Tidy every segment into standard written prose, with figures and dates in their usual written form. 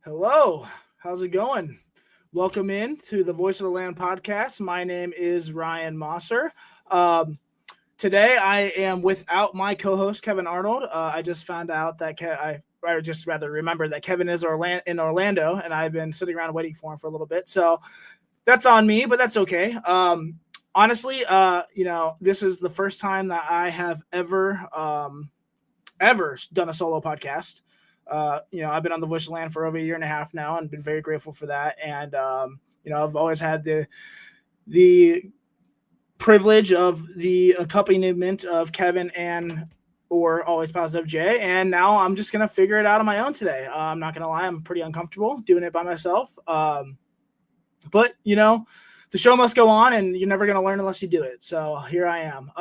Hello, how's it going? Welcome in to the Voice of the Land podcast. My name is Ryan Mosser. Um, Today I am without my co-host Kevin Arnold. I just found out that I just rather remember that Kevin is in Orlando, and I've been sitting around waiting for him for a little bit. So that's on me, but that's okay. Honestly, this is the first time that I have ever done a solo podcast. I've been on the Voice of Land for over a year and a half now, and been very grateful for that. And I've always had the privilege of the accompaniment of Kevin and or Always Positive Jay, and now I'm just gonna figure it out on my own today. I'm not gonna lie, I'm pretty uncomfortable doing it by myself. But the show must go on, and you're never gonna learn unless you do it. So here I am.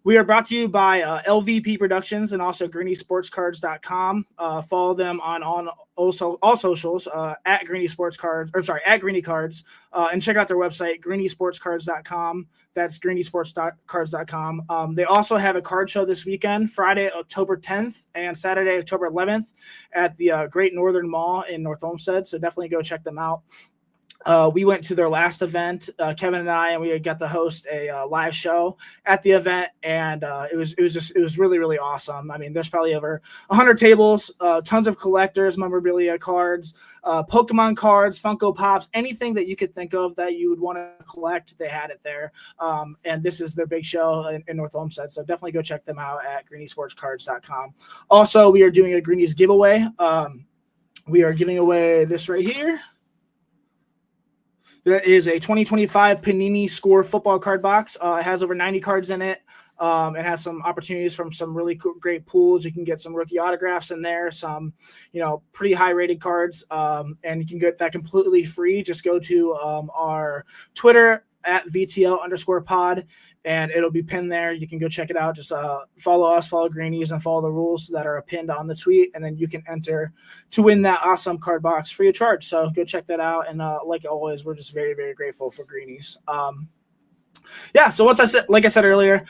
We are brought to you by LVP Productions and also greeniesportscards.com. Follow them on also all socials at Greenie Sports Cards, or sorry, at Greenie Cards, and check out their website, greeniesportscards.com. That's greeniesportscards.com. They also have a card show this weekend, Friday, October 10th and Saturday, October 11th at the Great Northern Mall in North Olmsted. So definitely go check them out. We went to their last event, Kevin and I, and we got to host a live show at the event, and it was really, really awesome. I mean, there's probably over 100 tables, tons of collectors, memorabilia cards, Pokemon cards, Funko Pops, anything that you could think of that you would want to collect, they had it there. And this is their big show in North Olmsted, so definitely go check them out at greeniesportscards.com. Also, we are doing a Greenies giveaway. We are giving away this right here. There is a 2025 Panini Score football card box. It has over 90 cards in it. It has some opportunities from some really great pools. You can get some rookie autographs in there, some, pretty high rated cards. And you can get that completely free. Just go to our Twitter at VTL_pod, and it'll be pinned there. You can go check it out. Just follow us, follow Greenies, and follow the rules that are pinned on the tweet, and then you can enter to win that awesome card box free of charge. So go check that out. And like always, we're just very, very grateful for Greenies. So like I said earlier,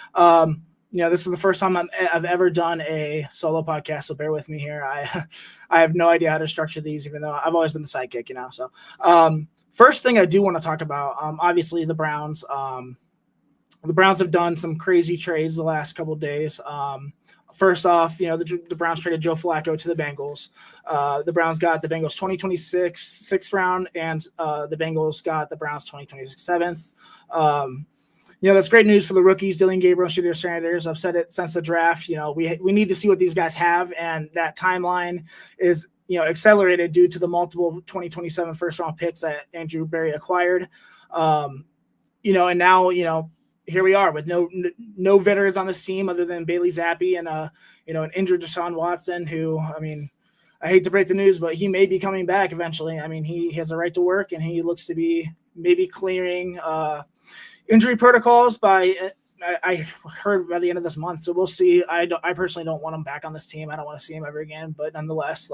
this is the first time I've ever done a solo podcast, so bear with me here. I have no idea how to structure these, even though I've always been the sidekick, So first thing I do want to talk about, obviously the Browns. The Browns have done some crazy trades the last couple of days. First off, the Browns traded Joe Flacco to the Bengals. The Browns got the Bengals 2026 sixth round, and the Bengals got the Browns 2026 seventh. That's great news for the rookies, Dillon Gabriel, Shedeur Sanders. I've said it since the draft. We need to see what these guys have, and that timeline is accelerated due to the multiple 2027 first round picks that Andrew Berry acquired. And now here we are with no veterans on this team other than Bailey Zappi and an injured Deshaun Watson, who, I hate to break the news, but he may be coming back eventually. He has a right to work, and he looks to be maybe clearing injury protocols I heard by the end of this month. So we'll see. I personally don't want him back on this team. I don't want to see him ever again, but nonetheless,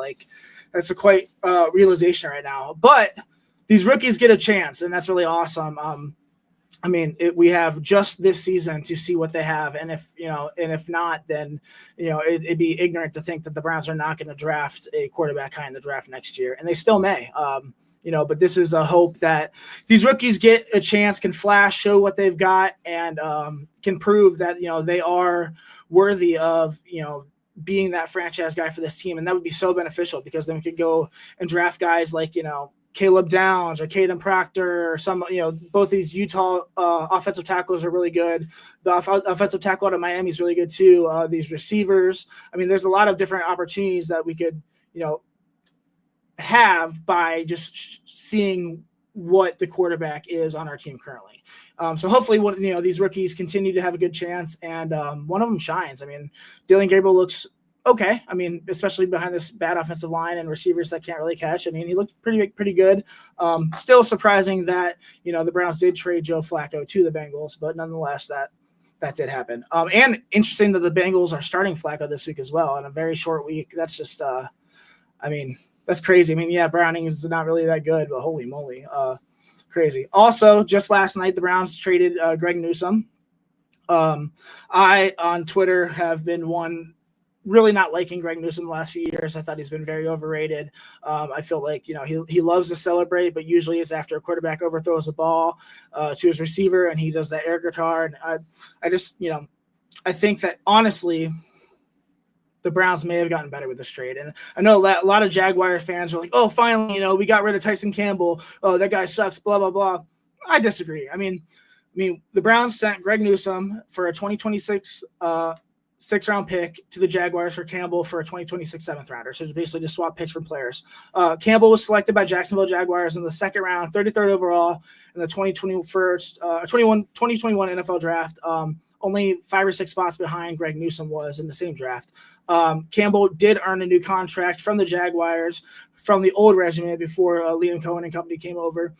that's a quite realization right now. But these rookies get a chance, and that's really awesome. We have just this season to see what they have, and if not, then it'd be ignorant to think that the Browns are not going to draft a quarterback high in the draft next year, and they still may. But this is a hope that these rookies get a chance, can flash, show what they've got, and can prove that they are worthy of being that franchise guy for this team, and that would be so beneficial because then we could go and draft guys like Caleb Downs or Caden Proctor or some, both these Utah offensive tackles are really good. The offensive tackle out of Miami is really good too. These receivers, there's a lot of different opportunities that we could, have by just seeing what the quarterback is on our team currently. So hopefully, these rookies continue to have a good chance, and one of them shines. Dillon Gabriel looks okay. Especially behind this bad offensive line and receivers that can't really catch. He looked pretty good. Still surprising that, the Browns did trade Joe Flacco to the Bengals, but nonetheless, that did happen. And interesting that the Bengals are starting Flacco this week as well in a very short week. That's just, that's crazy. Browning is not really that good, but holy moly, crazy. Also, just last night, the Browns traded Greg Newsome. I, on Twitter, have been one really not liking Greg Newsome the last few years. I thought he's been very overrated. I feel like, he loves to celebrate, but usually it's after a quarterback overthrows the ball to his receiver and he does that air guitar. And I just, I think that honestly, the Browns may have gotten better with this trade. And I know a lot of Jaguar fans are like, oh, finally, we got rid of Tyson Campbell. Oh, that guy sucks, blah, blah, blah. I disagree. I mean, the Browns sent Greg Newsome for a 2026 sixth-round pick to the Jaguars for Campbell for a 2026 seventh-rounder. So it's basically just swap picks from players. Campbell was selected by Jacksonville Jaguars in the second round, 33rd overall in the 2021 NFL draft. Only 5 or 6 spots behind Greg Newsome was in the same draft. Campbell did earn a new contract from the Jaguars from the old regime before Liam Cohen and company came over.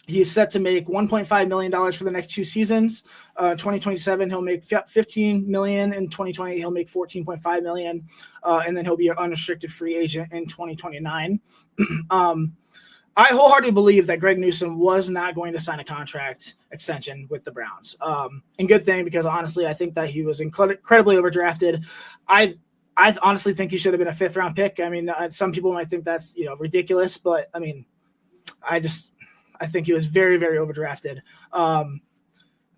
He's set to make $1.5 million for the next 2 seasons. 2027, he'll make $15 million. In 2028, he'll make $14.5 million. And then he'll be an unrestricted free agent in 2029. I wholeheartedly believe that Greg Newsome was not going to sign a contract extension with the Browns. And good thing, because honestly, I think that he was incredibly overdrafted. I honestly think he should have been a 5th-round pick. I mean, some people might think that's ridiculous, but I mean, I think he was very, very overdrafted. I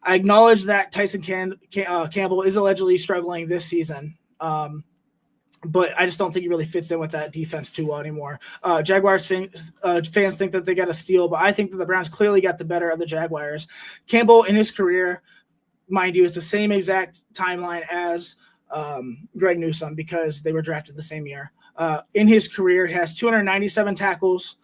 acknowledge that Tyson Campbell is allegedly struggling this season, but I just don't think he really fits in with that defense too well anymore. Jaguars fans think that they got a steal, but I think that the Browns clearly got the better of the Jaguars. Campbell, in his career, mind you, it's the same exact timeline as Greg Newsome because they were drafted the same year. In his career, he has 297 tackles,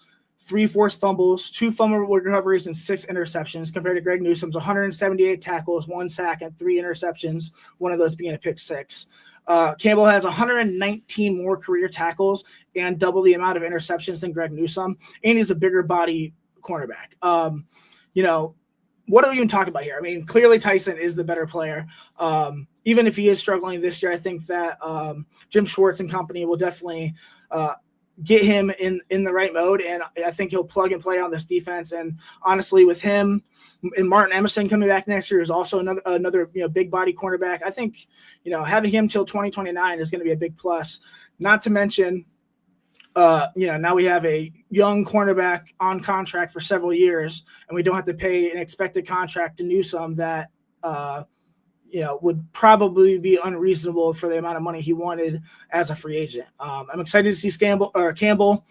3 forced fumbles, 2 fumble recoveries, and 6 interceptions, compared to Greg Newsome's 178 tackles, 1 sack, and 3 interceptions, one of those being a pick 6. Campbell has 119 more career tackles and double the amount of interceptions than Greg Newsome, and he's a bigger body cornerback. What are we even talking about here? I mean, clearly Tyson is the better player. Even if he is struggling this year, I think that Jim Schwartz and company will definitely get him in the right mode, and I think he'll plug and play on this defense. And honestly, with him and Martin Emerson coming back next year is also another big body cornerback. I think having him till 2029 is going to be a big plus. Not to mention, now we have a young cornerback on contract for several years, and we don't have to pay an expected contract to Newsome that would probably be unreasonable for the amount of money he wanted as a free agent. I'm excited to see Campbell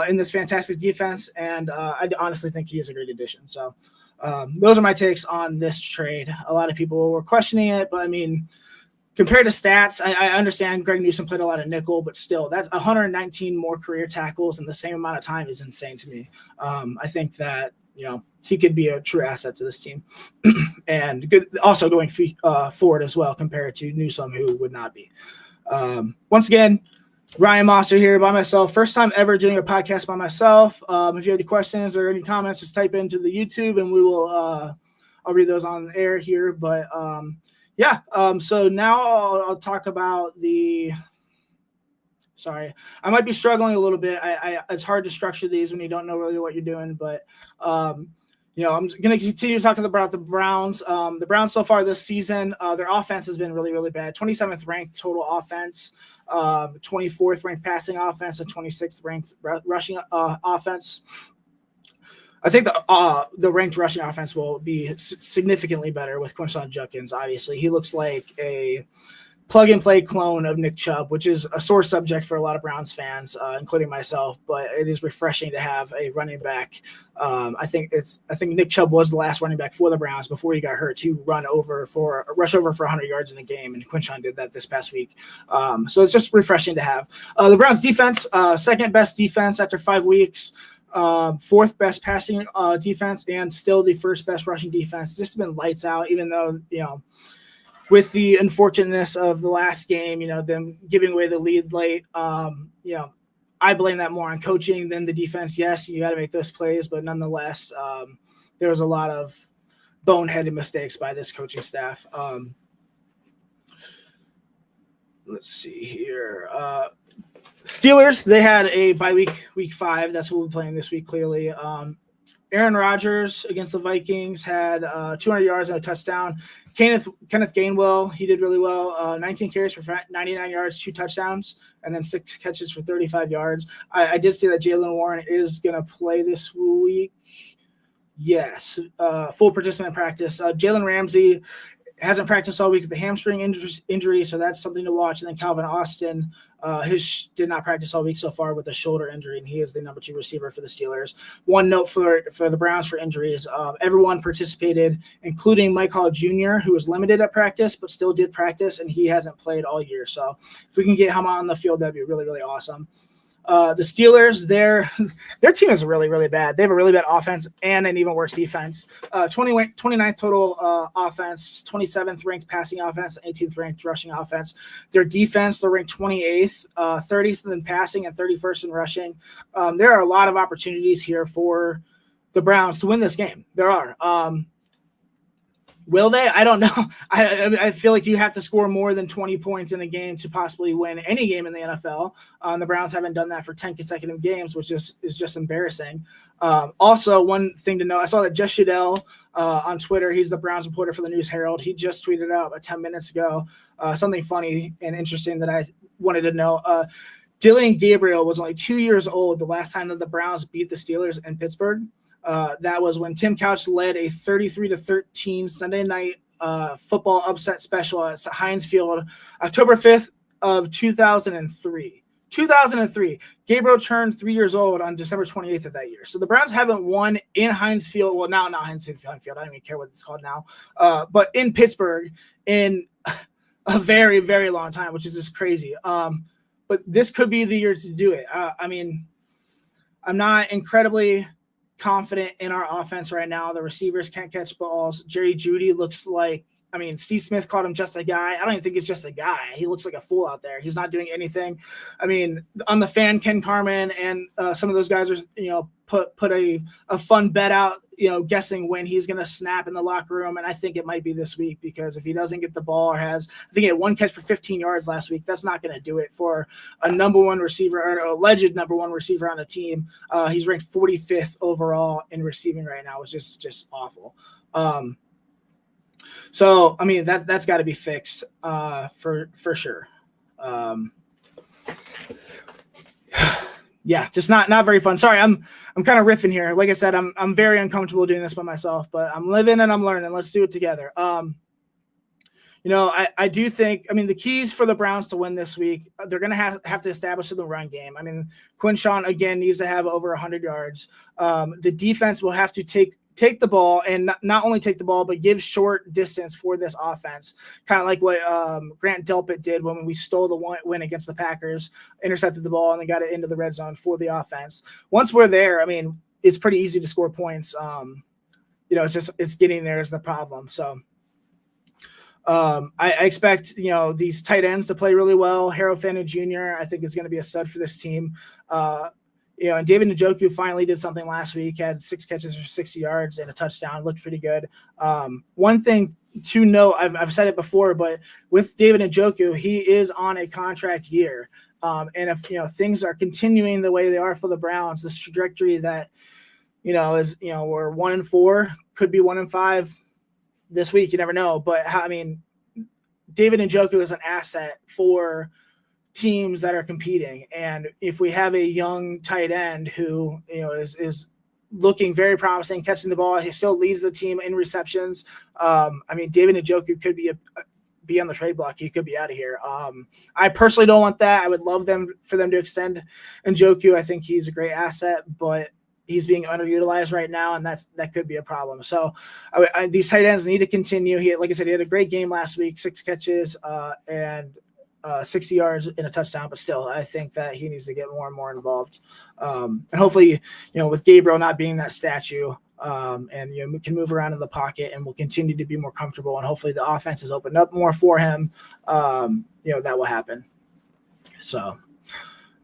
in this fantastic defense, and I honestly think he is a great addition. So those are my takes on this trade. A lot of people were questioning it, but I mean, compared to stats, I understand Greg Newsome played a lot of nickel, but still, that's 119 more career tackles in the same amount of time is insane to me. I think that he could be a true asset to this team, and good, also going forward as well compared to Newsome, who would not be. Once again, Ryan Mosser here by myself. First time ever doing a podcast by myself. If you have any questions or any comments, just type into the YouTube, and we will. I'll read those on air here. But so now I'll talk about the. Sorry, I might be struggling a little bit. It's hard to structure these when you don't know really what you're doing, but I'm going to continue talking about the Browns. The Browns so far this season, their offense has been really, really bad. 27th ranked total offense, 24th ranked passing offense, and 26th ranked rushing offense. I think the ranked rushing offense will be significantly better with Quinshon Judkins. Obviously, he looks like a plug-and-play clone of Nick Chubb, which is a sore subject for a lot of Browns fans, including myself. But it is refreshing to have a running back. I think Nick Chubb was the last running back for the Browns before he got hurt to rush over for 100 yards in a game, and Quinshon did that this past week. So it's just refreshing to have. The Browns defense, second best defense after 5 weeks. 4th best passing defense, and still the 1st best rushing defense. Just been lights out, even though with the unfortunateness of the last game, them giving away the lead late, I blame that more on coaching than the defense. Yes, you got to make those plays, but nonetheless, there was a lot of boneheaded mistakes by this coaching staff. Let's see here. Steelers, they had a bye week 5. That's what we're playing this week, clearly. Aaron Rodgers against the Vikings had 200 yards and a touchdown. Kenneth Gainwell, he did really well. 19 carries for 99 yards, 2 touchdowns, and then 6 catches for 35 yards. I did see that Jaylen Warren is going to play this week. Yes, full participant practice. Jalen Ramsey hasn't practiced all week with the hamstring injury, so that's something to watch. And then Calvin Austin, did not practice all week so far with a shoulder injury, and he is the number 2 receiver for the Steelers. One note for the Browns for injuries: everyone participated, including Mike Hall Jr., who was limited at practice but still did practice, and he hasn't played all year. So if we can get him on the field, that'd be really, really awesome. The Steelers, their team is really, really bad. They have a really bad offense and an even worse defense. 29th total offense, 27th ranked passing offense, 18th ranked rushing offense. Their defense, they're ranked 28th, 30th in passing, and 31st in rushing. There are a lot of opportunities here for the Browns to win this game. There are. Will they? I don't know. I feel like you have to score more than 20 points in a game to possibly win any game in the NFL. The Browns haven't done that for 10 consecutive games, which is just embarrassing. Also, one thing to note, I saw that Jeff Shadell on Twitter, he's the Browns reporter for the News Herald. He just tweeted out about 10 minutes ago something funny and interesting that I wanted to know. Dillon Gabriel was only 2 years old the last time that the Browns beat the Steelers in Pittsburgh. That was when Tim Couch led a 33-13 Sunday night football upset special at Heinz Field, October 5th of 2003. 2003. Gabriel turned 3 years old on December 28th of that year. So the Browns haven't won in Heinz Field. Well, now not Heinz Field. I don't even care what it's called now. But in Pittsburgh in a very, very long time, which is just crazy. But this could be the year to do it. I mean, I'm not incredibly confident in our offense right now. The receivers can't catch balls. Jerry Jeudy looks like, Steve Smith called him just a guy. I don't even think he's just a guy. He looks like a fool out there. He's not doing anything. On the fan, Ken Carman and some of those guys are, put a fun bet out, guessing when he's going to snap in the locker room. And I think it might be this week, because if he doesn't get the ball or I think he had 1 catch for 15 yards last week, that's not going to do it for a number 1 receiver or an alleged number 1 receiver on a team. He's ranked 45th overall in receiving right now, which is just awful. So, that's got to be fixed for sure. Yeah, just not very fun. Sorry, I'm kind of riffing here. Like I said, I'm very uncomfortable doing this by myself, but I'm living and I'm learning. Let's do it together. I do think, the keys for the Browns to win this week, they're going to have to establish the run game. Quinshawn, again, needs to have over 100 yards. The defense will have to take the ball, and not only take the ball, but give short distance for this offense. Kind of like what Grant Delpit did when we stole the win against the Packers, intercepted the ball, and then got it into the red zone for the offense. Once we're there, it's pretty easy to score points. It's getting there is the problem. So I expect, these tight ends to play really well. Harold Fannin Jr., I think, is going to be a stud for this team. And David Njoku finally did something last week, had 6 catches for 60 yards and a touchdown. Looked pretty good. One thing to note, I've said it before, but with David Njoku, he is on a contract year. And if, things are continuing the way they are for the Browns, this trajectory that, is, we're 1-4, could be 1-5 this week. You never know. But David Njoku is an asset for teams that are competing, and if we have a young tight end who is looking very promising, catching the ball, he still leads the team in receptions. David Njoku could be on the trade block. He could be out of here. I personally don't want that. I would love for them to extend Njoku. I think he's a great asset, but he's being underutilized right now, and that could be a problem. So these tight ends need to continue. Like I said, he had a great game last week, 6 catches and 60 yards in a touchdown, but still, I think that he needs to get more and more involved. And hopefully, with Gabriel not being that statue, and can move around in the pocket and will continue to be more comfortable, and hopefully the offense has opened up more for him. That will happen. So,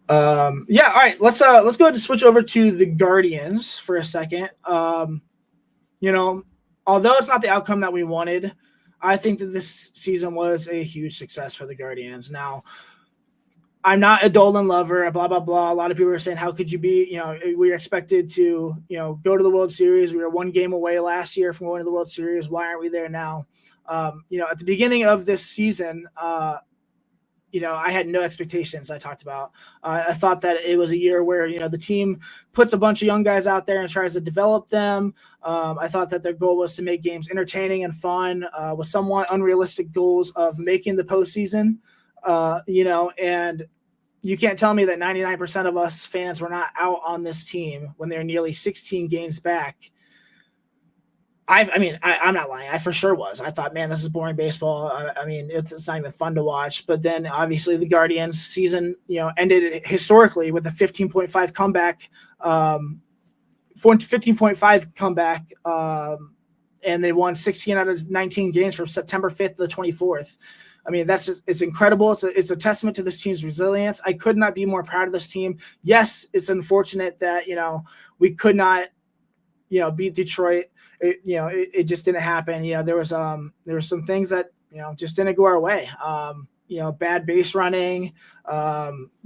all right, let's go ahead and switch over to the Guardians for a second. Although it's not the outcome that we wanted, I think that this season was a huge success for the Guardians. Now, I'm not a Dolan lover, blah, blah, blah. A lot of people are saying, how could you be, we were expected to, go to the World Series. We were one game away last year from going to the World Series. Why aren't we there now? At the beginning of this season, I had no expectations. I talked about, I thought that it was a year where, the team puts a bunch of young guys out there and tries to develop them. I thought that their goal was to make games entertaining and fun, with somewhat unrealistic goals of making the postseason. And you can't tell me that 99% of us fans were not out on this team when they're nearly 16 games back. I'm not lying. I for sure was. I thought, man, this is boring baseball. It's not even fun to watch. But then obviously the Guardians season, ended historically with a 15.5 comeback, 15.5 comeback. And they won 16 out of 19 games from September 5th to the 24th. It's incredible. It's a testament to this team's resilience. I could not be more proud of this team. Yes, it's unfortunate that, we could not, beat Detroit. It just didn't happen. There was some things that, just didn't go our way. Bad base running,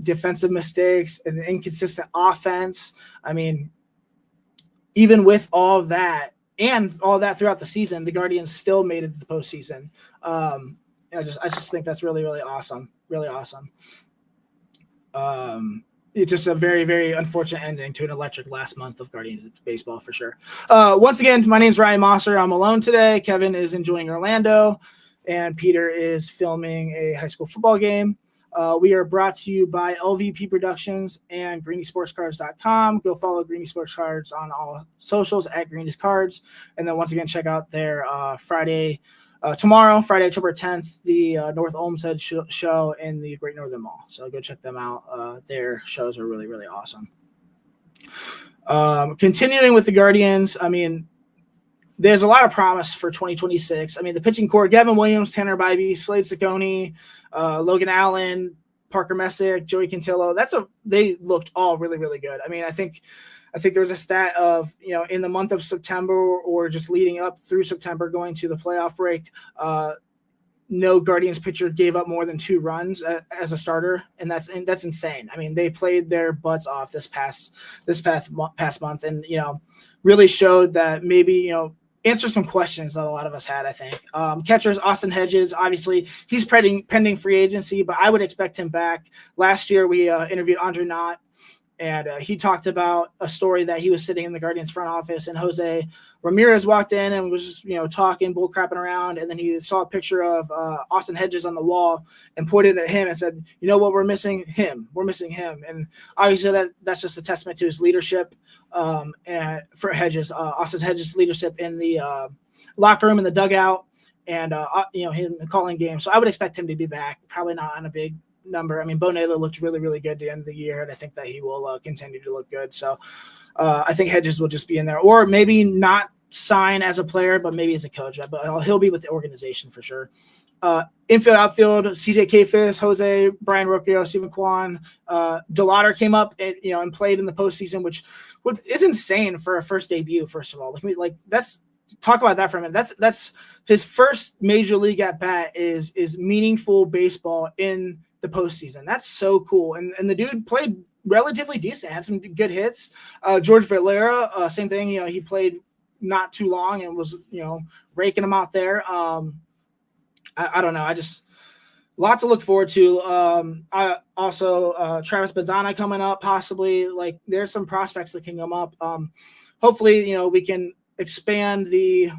defensive mistakes, an inconsistent offense. Even with all of that and all that throughout the season, the Guardians still made it to the postseason. I just think that's really, really awesome. Really awesome. It's just a very, very unfortunate ending to an electric last month of Guardians baseball for sure. Once again, my name is Ryan Mosser. I'm alone today. Kevin is enjoying Orlando, and Peter is filming a high school football game. We are brought to you by LVP Productions and GreenySportsCards.com. Go follow Greeny Sports Cards on all socials at Greeny Cards. And then once again, check out their tomorrow, Friday, October 10th, the North Olmsted show in the Great Northern Mall. So go check them out. Their shows are really, really awesome. Continuing with the Guardians, there's a lot of promise for 2026. The pitching core, Gavin Williams, Tanner Bybee, Slade Ciccone, Logan Allen, Parker Messick, Joey Cantillo. They looked all really, really good. I think there was a stat of, in the month of September or just leading up through September going to the playoff break, no Guardians pitcher gave up more than 2 runs as a starter. And that's insane. They played their butts off this past month and, really showed that maybe, answer some questions that a lot of us had, I think. Catchers, Austin Hedges, obviously he's pending free agency, but I would expect him back. Last year we interviewed Andre Knott, and he talked about a story that he was sitting in the Guardians front office and Jose Ramirez walked in and was just, talking, bull crapping around. And then he saw a picture of Austin Hedges on the wall and pointed at him and said, you know what, we're missing him. We're missing him. And obviously that's just a testament to his leadership and for Hedges, Austin Hedges' leadership in the locker room, in the dugout, and, him calling games. So I would expect him to be back, probably not on a big number. Bo Naylor looked really, really good at the end of the year, and I think that he will continue to look good. So I think Hedges will just be in there, or maybe not sign as a player, but maybe as a coach. But he'll be with the organization for sure. Infield, outfield, CJ Kayfis, Jose, Brian Rocchio, Stephen Kwan. DeLauder came up and played in the postseason, which is insane for a first debut. First of all, that's talk about that for a minute. That's his first major league at bat is meaningful baseball in the postseason. That's so cool. And the dude played relatively decent, had some good hits. George Valera, same thing. He played not too long and was, raking them out there. I don't know. Lots to look forward to. I also Travis Bazzana coming up, possibly. There's some prospects that can come up. Hopefully, we can expand the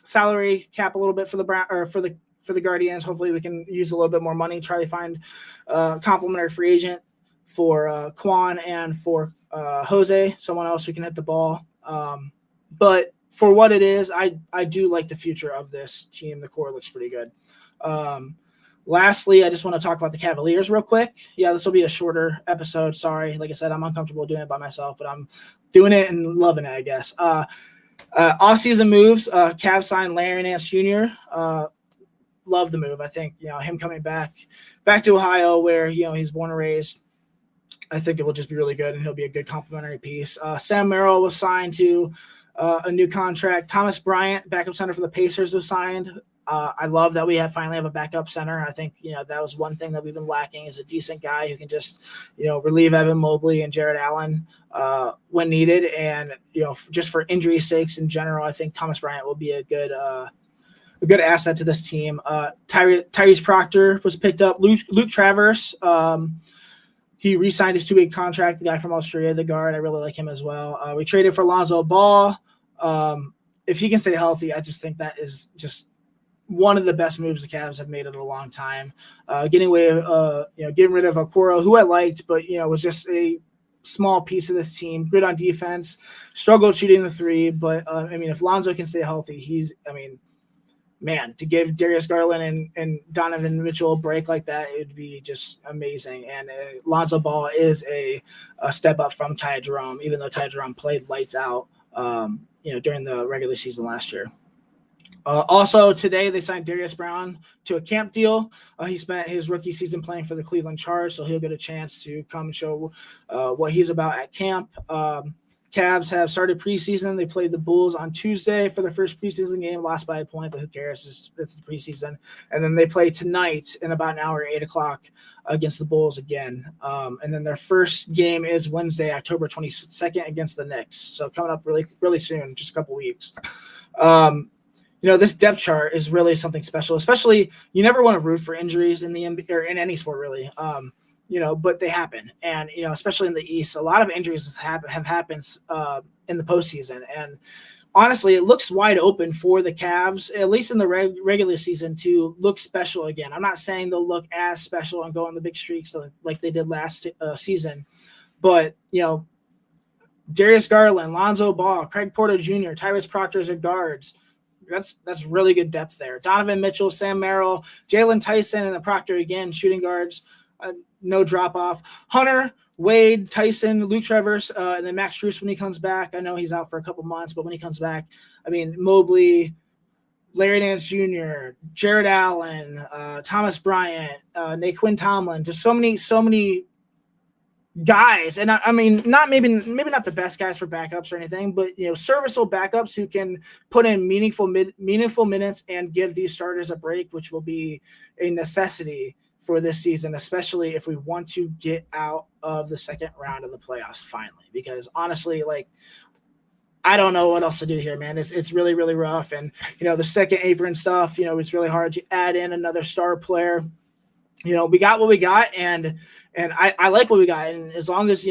salary cap a little bit for the Guardians. Hopefully we can use a little bit more money, try to find a complimentary free agent for Kwan and for Jose, someone else who can hit the ball. But for what it is, I do like the future of this team. The core looks pretty good. Lastly, I just want to talk about the Cavaliers real quick. Yeah, this will be a shorter episode. Sorry. Like I said, I'm uncomfortable doing it by myself, but I'm doing it and loving it, I guess. Off-season moves, Cavs signed Larry Nance Jr., love the move. I think, him coming back to Ohio where, he's born and raised, I think it will just be really good and he'll be a good complimentary piece. Sam Merrill was signed to a new contract. Thomas Bryant, backup center for the Pacers, was signed I love that we finally have a backup center. I think, that was one thing that we've been lacking, is a decent guy who can just, relieve Evan Mobley and Jared Allen when needed. And, just for injury sakes in general, I think Thomas Bryant will be a good asset to this team. Tyrese Proctor was picked up. Luke Travers, he re-signed his 2-week contract, the guy from Australia, the guard. I really like him as well. We traded for Lonzo Ball. If he can stay healthy, I just think that is just one of the best moves the Cavs have made in a long time. Getting rid of Okoro, who I liked, but, was just a small piece of this team. Good on defense, struggled shooting the three. But, if Lonzo can stay healthy, to give Darius Garland and Donovan Mitchell a break like that, it'd be just amazing. And Lonzo Ball is a step up from Ty Jerome, even though Ty Jerome played lights out, during the regular season last year. Also today, they signed Darius Brown to a camp deal. He spent his rookie season playing for the Cleveland Charge, so he'll get a chance to come and show what he's about at camp. Cavs have started preseason. They played the Bulls on Tuesday for their first preseason game, lost by a point, but who cares? It's the preseason. And then they play tonight in about an hour, 8 o'clock, against the Bulls again. And then their first game is Wednesday, October 22nd, against the Knicks. So coming up really, really soon, just a couple weeks. This depth chart is really something special, especially you never want to root for injuries in the NBA or in any sport really. But they happen. And, especially in the East, a lot of injuries have happened in the postseason. And honestly, it looks wide open for the Cavs, at least in the regular season, to look special again. I'm not saying they'll look as special and go on the big streaks like they did last season. But, Darius Garland, Lonzo Ball, Craig Porter Jr., Tyrese Proctor are guards. That's really good depth there. Donovan Mitchell, Sam Merrill, Jalen Tyson, and the Proctor again, shooting guards. No drop off. Hunter, Wade, Tyson, Luke Travers, and then Max Strus when he comes back. I know he's out for a couple months, but when he comes back, Mobley, Larry Nance Jr., Jared Allen, Thomas Bryant, Naquin Tomlin, just so many guys. And not maybe not the best guys for backups or anything, but serviceable backups who can put in meaningful minutes and give these starters a break, which will be a necessity for this season, especially if we want to get out of the second round of the playoffs finally. Because honestly, I don't know what else to do here, man. It's really, really rough. And, the second apron stuff, it's really hard to add in another star player. We got what we got, and I like what we got. And as long as,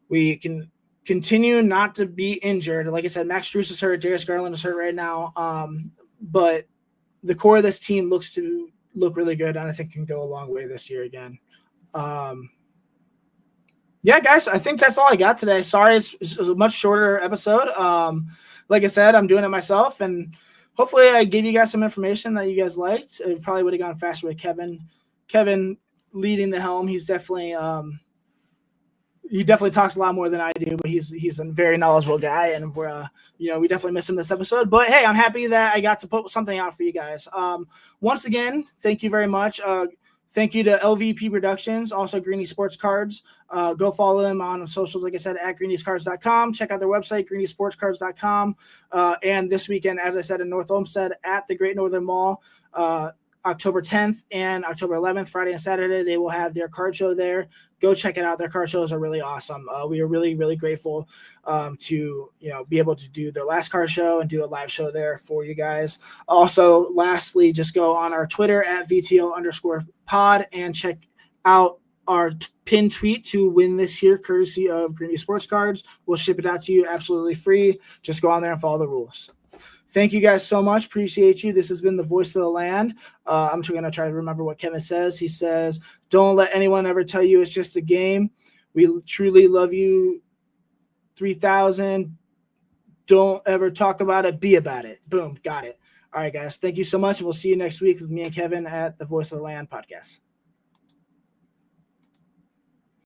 we can continue not to be injured, like I said, Max Strus is hurt, Darius Garland is hurt right now. But the core of this team looks to look really good, and I think can go a long way this year again. Yeah, guys, I think that's all I got today. Sorry, it's a much shorter episode. Like I said, I'm doing it myself, and hopefully I gave you guys some information that you guys liked. It probably would have gone faster with Kevin leading the helm. He's definitely he definitely talks a lot more than I do, but he's a very knowledgeable guy, and we definitely miss him this episode. But hey, I'm happy that I got to put something out for you guys. Once again, thank you very much. Thank you to LVP Productions, also Greeny Sports Cards. Go follow them on socials, like I said, at greenyscards.com. Check out their website, greenysportscards.com. And this weekend, as I said, in North Olmsted at the Great Northern Mall, October 10th and October 11th, Friday and Saturday, they will have their card show there. Go check it out. Their card shows are really awesome. We are really, really grateful to be able to do their last card show and do a live show there for you guys. Also, lastly, just go on our Twitter at VTO_pod and check out our pinned tweet to win this year, courtesy of Greeny Sports Cards. We'll ship it out to you absolutely free. Just go on there and follow the rules. Thank you guys so much. Appreciate you. This has been the Voice of the Land. I'm going to try to remember what Kevin says. He says, don't let anyone ever tell you it's just a game. We truly love you. 3000. Don't ever talk about it. Be about it. Boom. Got it. All right, guys. Thank you so much. And we'll see you next week with me and Kevin at the Voice of the Land podcast.